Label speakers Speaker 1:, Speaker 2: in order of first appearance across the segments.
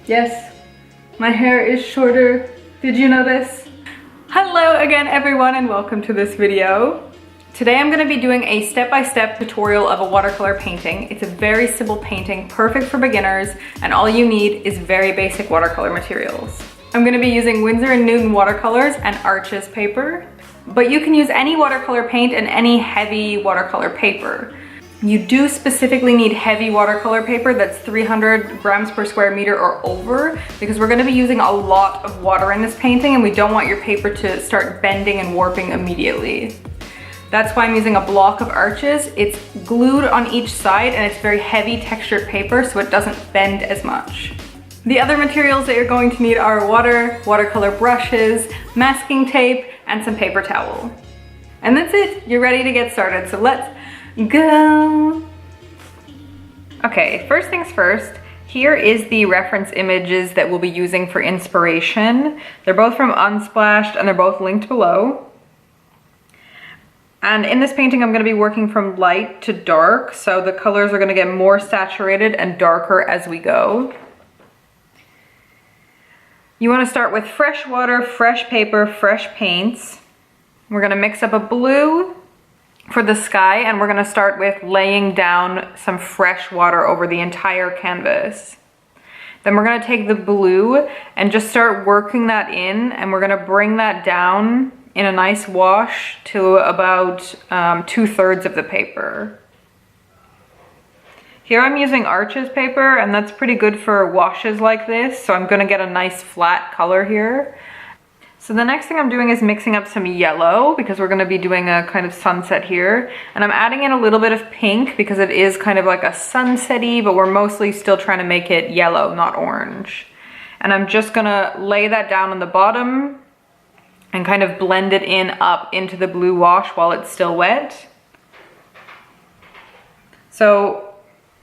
Speaker 1: Yes, my hair is shorter. Did you know this? Hello again everyone and welcome to this video. Today I'm going to be doing a step-by-step tutorial of a watercolor painting. It's a very simple painting, perfect for beginners, and all you need is very basic watercolor materials. I'm going to be using Winsor & Newton watercolors and Arches paper, but you can use any watercolor paint and any heavy watercolor paper. You do specifically need heavy watercolor paper that's 300 grams per square meter or over, because we're going to be using a lot of water in this painting and we don't want your paper to start bending and warping immediately. That's why I'm using a block of Arches. It's glued on each side and it's very heavy textured paper so it doesn't bend as much. The other materials that you're going to need are water, watercolor brushes, masking tape, and some paper towel. And that's it, you're ready to get started, so let's go! Okay, first things first, here is the reference images that we'll be using for inspiration. They're both from Unsplash and they're both linked below. And in this painting I'm going to be working from light to dark, so the colors are going to get more saturated and darker as we go. You want to start with fresh water, fresh paper, fresh paints. We're going to mix up a blue for the sky and we're going to start with laying down some fresh water over the entire canvas. Then we're going to take the blue and just start working that in, and we're going to bring that down in a nice wash to about 2/3 of the paper. Here I'm using Arches paper and that's pretty good for washes like this, so I'm going to get a nice flat color here. So the next thing I'm doing is mixing up some yellow because we're going to be doing a kind of sunset here, and I'm adding in a little bit of pink because it is kind of like a sunset-y, but we're mostly still trying to make it yellow, not orange. And I'm just going to lay that down on the bottom and kind of blend it in up into the blue wash while it's still wet. So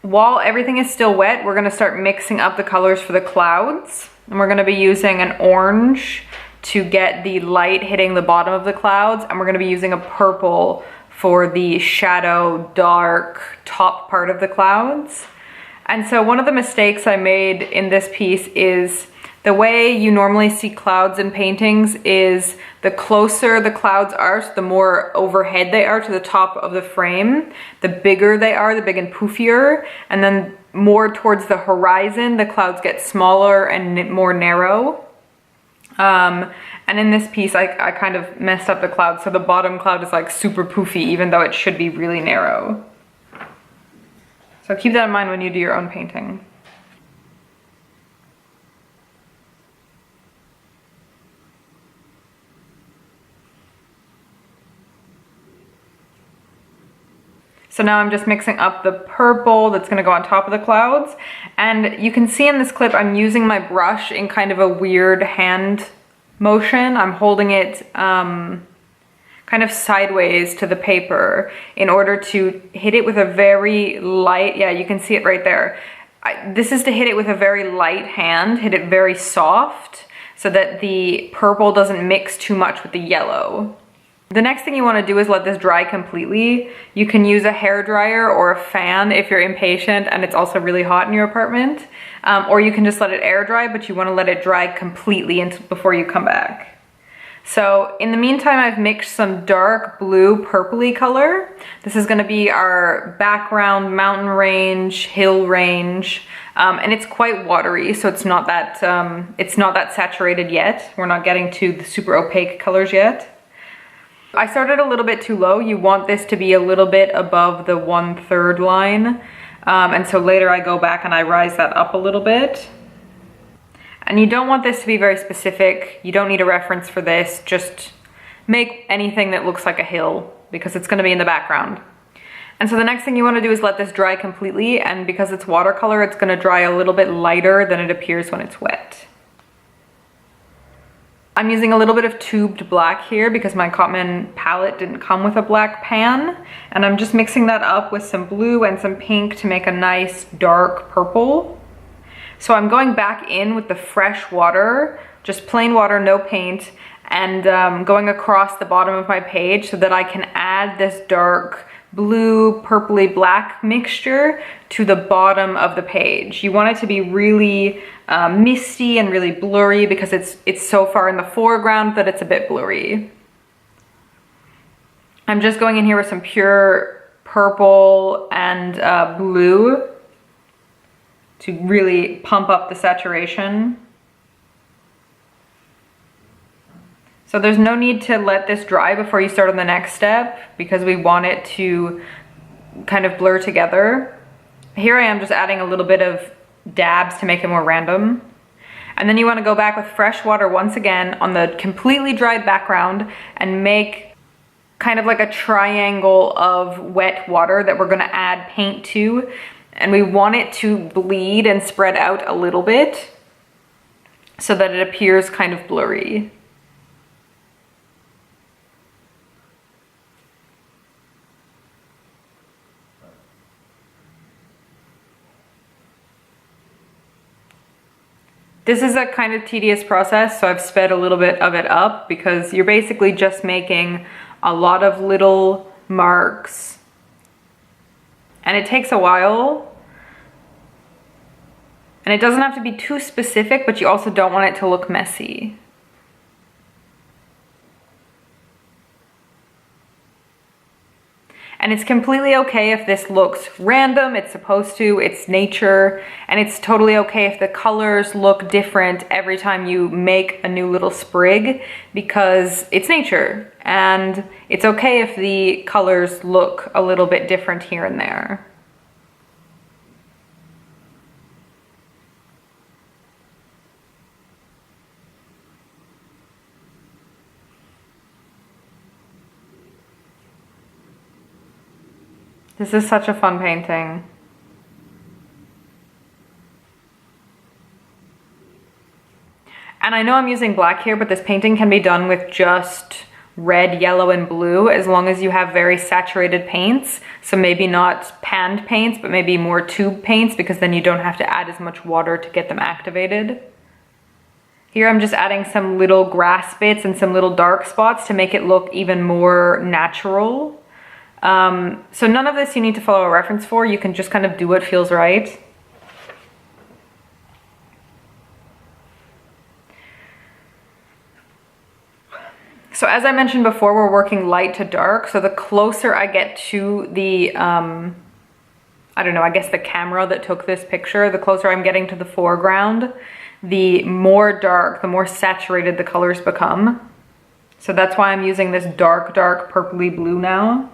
Speaker 1: while everything is still wet, we're going to start mixing up the colors for the clouds. And we're going to be using an orange to get the light hitting the bottom of the clouds. And we're going to be using a purple for the shadow, dark top part of the clouds. And so one of the mistakes I made in this piece is the way you normally see clouds in paintings is the closer the clouds are, so the more overhead they are to the top of the frame, the bigger they are, the big and poofier, and then more towards the horizon, the clouds get smaller and more narrow. And in this piece, I kind of messed up the cloud, so the bottom cloud is like super poofy, even though it should be really narrow. So keep that in mind when you do your own painting. So now I'm just mixing up the purple that's going to go on top of the clouds. And you can see in this clip I'm using my brush in kind of a weird hand motion. I'm holding it kind of sideways to the paper in order to hit it with a very light, yeah, you can see it right there. This is to hit it with a very light hand, hit it very soft so that the purple doesn't mix too much with the yellow. The next thing you want to do is let this dry completely. You can use a hairdryer or a fan if you're impatient and it's also really hot in your apartment. Or you can just let it air dry, but you want to let it dry completely before you come back. So in the meantime, I've mixed some dark blue purpley color. This is going to be our background mountain range, hill range, and it's quite watery, so it's not that saturated yet. We're not getting to the super opaque colors yet. I started a little bit too low. You want this to be a little bit above the 1/3 line. And so later I go back and I rise that up a little bit. And you don't want this to be very specific. You don't need a reference for this. Just make anything that looks like a hill because it's going to be in the background. And so the next thing you want to do is let this dry completely. And because it's watercolor, it's going to dry a little bit lighter than it appears when it's wet. I'm using a little bit of tubed black here because my Cotman palette didn't come with a black pan. And I'm just mixing that up with some blue and some pink to make a nice dark purple. So I'm going back in with the fresh water, just plain water, no paint, and going across the bottom of my page so that I can add this dark blue, purpley black mixture to the bottom of the page. You want it to be really misty and really blurry because it's so far in the foreground that it's a bit blurry. I'm just going in here with some pure purple and blue to really pump up the saturation. So there's no need to let this dry before you start on the next step because we want it to kind of blur together. Here I am just adding a little bit of dabs to make it more random. And then you want to go back with fresh water once again on the completely dried background and make kind of like a triangle of wet water that we're going to add paint to. And we want it to bleed and spread out a little bit so that it appears kind of blurry. This is a kind of tedious process, so I've sped a little bit of it up because you're basically just making a lot of little marks. And it takes a while. And it doesn't have to be too specific, but you also don't want it to look messy. And it's completely okay if this looks random, it's supposed to, it's nature, and it's totally okay if the colors look different every time you make a new little sprig because it's nature. And it's okay if the colors look a little bit different here and there. This is such a fun painting. And I know I'm using black here, but this painting can be done with just red, yellow, and blue as long as you have very saturated paints. So maybe not panned paints, but maybe more tube paints because then you don't have to add as much water to get them activated. Here I'm just adding some little grass bits and some little dark spots to make it look even more natural. So none of this you need to follow a reference for, you can just kind of do what feels right. So as I mentioned before, we're working light to dark, so the closer I get to the, I don't know, I guess the camera that took this picture, the closer I'm getting to the foreground, the more dark, the more saturated the colors become. So that's why I'm using this dark, dark purpley blue now.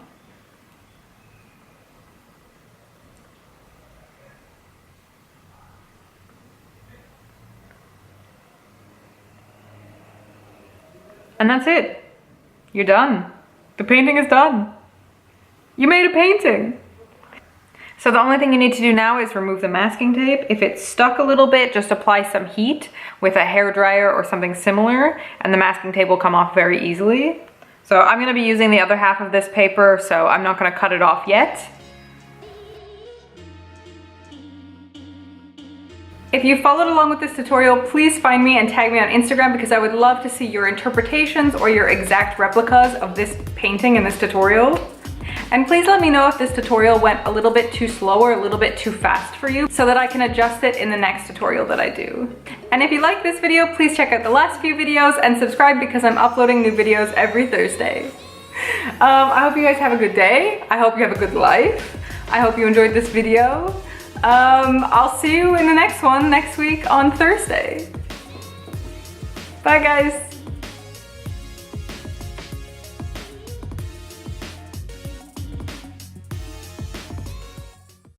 Speaker 1: And that's it. You're done. The painting is done. You made a painting. So the only thing you need to do now is remove the masking tape. If it's stuck a little bit, just apply some heat with a hairdryer or something similar, and the masking tape will come off very easily. So I'm gonna be using the other half of this paper, so I'm not gonna cut it off yet. If you followed along with this tutorial, please find me and tag me on Instagram because I would love to see your interpretations or your exact replicas of this painting in this tutorial. And please let me know if this tutorial went a little bit too slow or a little bit too fast for you so that I can adjust it in the next tutorial that I do. And if you like this video, please check out the last few videos and subscribe because I'm uploading new videos every Thursday. I hope you guys have a good day. I hope you have a good life. I hope you enjoyed this video. I'll see you in the next one next week on Thursday. Bye guys.